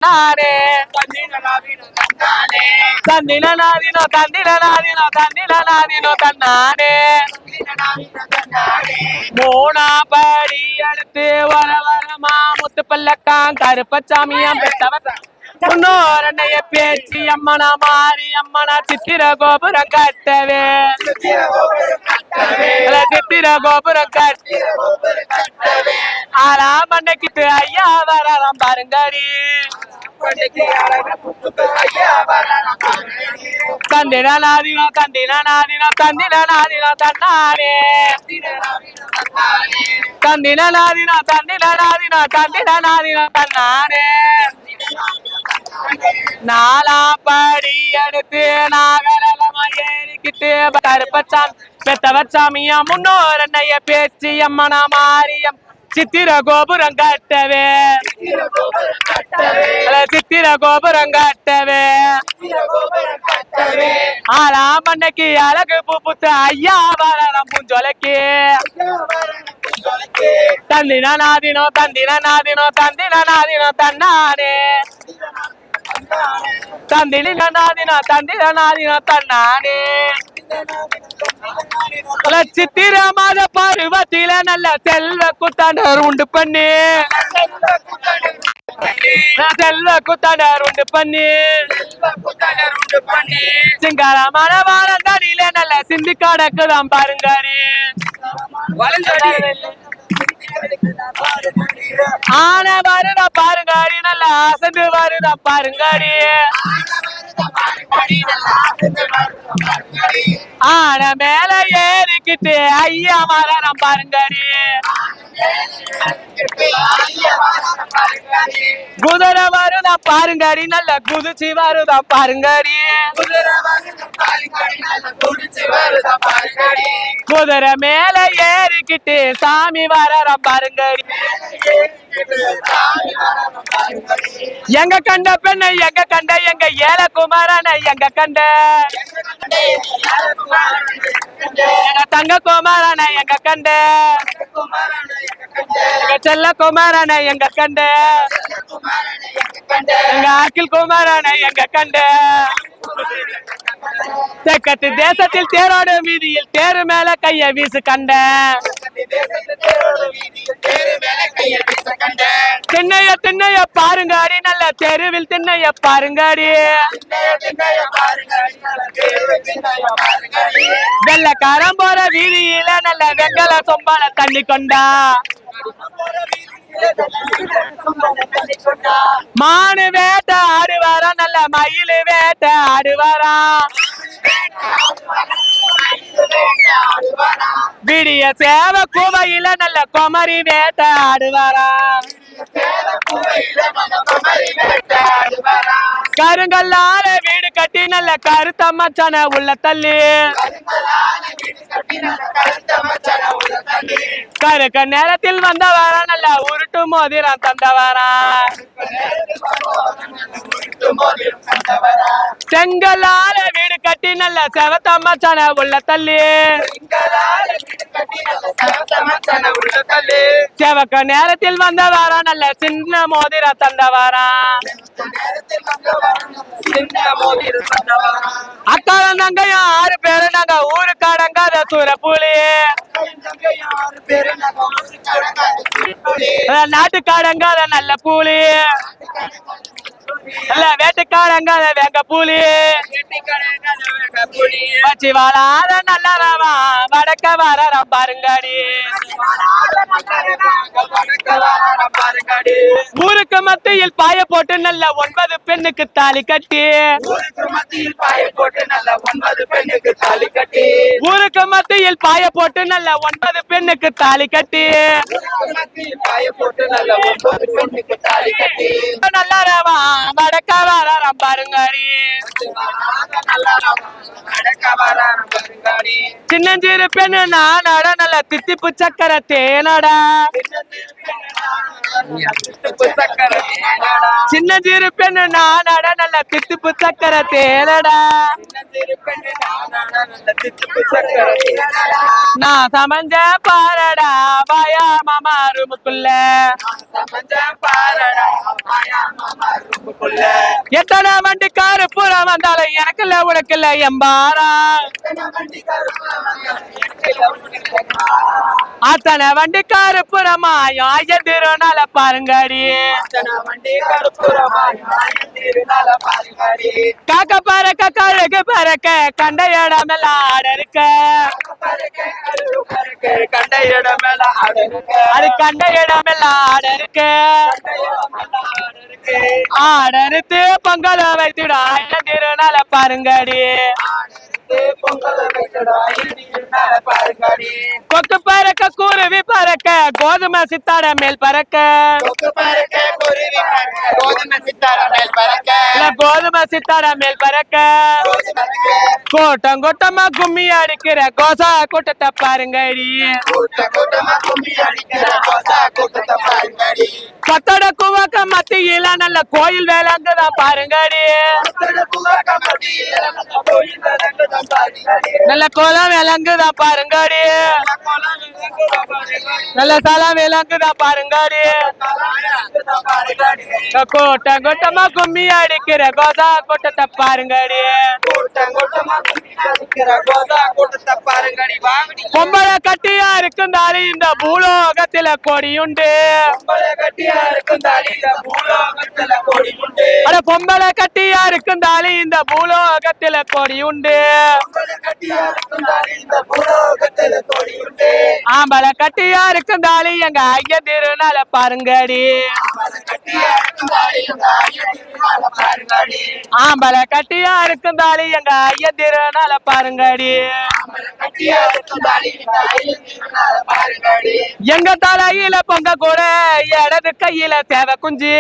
நானே தந்தில நாதினோ தந்தில நாதினோ தந்தில நாதினோ தன்னானே மூணா படி அடுத்து வர வரமா முத்து பல்லக்கான் கருப்பச்சாமியம் பெற்றவன் முன்னோரண்ணைய பேச்சு அம்மனா மாறி அம்மனா சித்திர கோபுரம் கட்டவே சித்திர கோபுரம் கட்டவே ஆனா மண்டைக்கிட்டு ஐயா வரலாம் பாருங்கடி தந்தின நாதினோ தந்தின நாதினோ தந்தின நாதினோ தன்னானே தந்தின நாதினோ தந்தின நாதினோ தந்தின நாதினோ தன்னானே நாலா படி அடுத்து நாகரகமா ஏறிக்கிட்டு கருப்பச்சாமி பெத்தவச்சாமியா முன்னோர் என்னைய பேச்சு அம்மனா மாரியம் சித்திர கோபுரம் கட்டவே சித்திர கோபுரம் கட்டவே ஆனா மண்ணைக்கு அழகு பூப்புத்து ஐயா வரலாம் பூஞ்சொலைக்கு தந்தின நாதினோ தந்தின நாதினோ தந்தின நாதினோ தன்னானே தந்தின நாதினோ தந்தின நாதினோ தன்னானே சித்திர மாத பருவத்தில நல்ல செல்வ குத்தாண்டர் உண்டு பண்ணி செல்வ குத்தாண்டர் உண்டு பண்ணி சிங்காரமான வாரந்தடியில நல்ல சிந்தி கடக்குதான் பாருங்காரி ஆன வருதா பாருங்காரி நல்ல அசந்து வருதா பாருங்காரி ஆன மேல ஏறிக்கிட்டு ஐயா மரம் பாருங்காரி குதிரை வருதா பாருங்காரி நல்ல குதிச்சு வருதா பாருங்காரி குதிரை மேல ஏறிக்கிட்டு சாமி வர பாருங்காரி எங்க கண்ட பெண்ணை எங்க கண்ட எங்க ஏல குமாரனை எங்க கண்ட எங்க தங்க குமாரனை எங்க கண்ட எங்க செல்ல குமாரனை எங்க கண்ட எங்க ஆக்கில் குமாரனை எங்க கண்ட தெக்கத்து தேசத்தில் தேரோடு வீதியில் தேரு மேல கைய வீசு கண்ட திண்ணைய திண்ணைய பாருங்காடி நல்ல தெருவில் திண்ணைய பாருங்காடி வெள்ளக்காரம் போற வீதியில நல்ல வெங்கல சொம்பால தண்ணி கொண்டா மானு வேட்ட ஆடுவாரா நல்ல மயில் வேட்ட ஆடுவாரா விடிய சேவ கூவையில நல்ல குமரி வேட்ட ஆடுவாரா கருங்கல்லால வீடு கட்டி நல்ல கருத்தம்மச்சன உள்ள தள்ளி கருக்க நேரத்தில் வந்தவாரா நல்ல உருட்டு மோதிரம் தந்தவாரா செங்கலால வீடு கட்டி நல்ல செவத்தம்மச்சன உள்ள தள்ளி செவக்க நேரத்தில் வந்தவாரா நல்ல சின்ன மோதிரம் தந்தவாரா அக்காலம் தங்கையும் 6 பேரு நாங்க ஊருக்கு அடங்காத சூரப்புலி நாட்டுக்காரங்காத நல்ல பூலி இல்ல வேட்டுக்காரங்காத வேங்க பூலி வச்சு வாழாத நல்லவா வடக்க வர பாருங்காடி ஊருக்கு மத்தியில் பாய போட்டு நல்ல 9 பெண்ணுக்கு தாலி கட்டி ஊருக்கு மத்தியில் பாய போட்டு நல்ல 9 பெண்ணுக்கு தாலி கட்டி நல்லவா வடக்க வர பாருங்காடி சின்னஞ்சிறு பெண்ணு நானடா நல்ல தித்திப்பு சக்கர தேனடா சின்னஞ்சிறு பெண்ணு நானடா நல்ல தித்திப்பு சக்கர தேனடா நான் சமஞ்ச பாரடா பாயா மாமா ரூமுக்குள்ள எத்தனை வண்டிக்காரு பூரா வந்தாலும் எனக்கு இல்ல உனக்கு இல்ல எம்பாரா அத்தனை வண்டிக்காரு புறமா ஆயிரத்திருநாள பாருங்கடி காக்க பறக்க கழுகு பறக்க கண்ட இடமெல்லாம் ஆட இருக்க அது கண்ட இடமெல்லாம் ஆட இருக்க ஆடறுத்து பொங்கல வைத்துட ஆயிரத்திருநாள பாருங்கடி கொக்கு பறக்க குருவி பறக்க கோதுமை சித்தாட மேல் பறக்க கோதுமை சித்தாட மேல் பறக்க கூட்டம் கூட்டமா கும்மி அடிக்கிற கோசா கூட்டத்தை பாருங்கடி கத்தோட குவக்க மத்தியில நல்ல கோயில் வேளாங்குதான் பாருங்கடி நல்ல கோலம் விளங்குதான் பாருங்கடி நல்ல சலம் விளங்குதான் பாருங்கடி கூட்டம் கூட்டமா கும்மி அடிக்கிற கோசா கூட்டத்தை பாருங்கடி பொம்பளை கட்டியா இருக்குந்தாலும் இந்த பூலோகத்தில கொடியுண்டு அட பொம்பளை கட்டியா இருக்குந்தாலும் இந்த பூலோகத்தில கொடியுண்டு ஆம்பளை கட்டியா இருக்குந்தாலும் எங்க ஐயா திருநாள பாருங்கடி ஆம்பளை கட்டியா இருக்குந்தாலும் எங்க ஐயா திருநாள பாருங்கடி எங்க தலையில பொங்க கூட இடது கையில சேவ குஞ்சு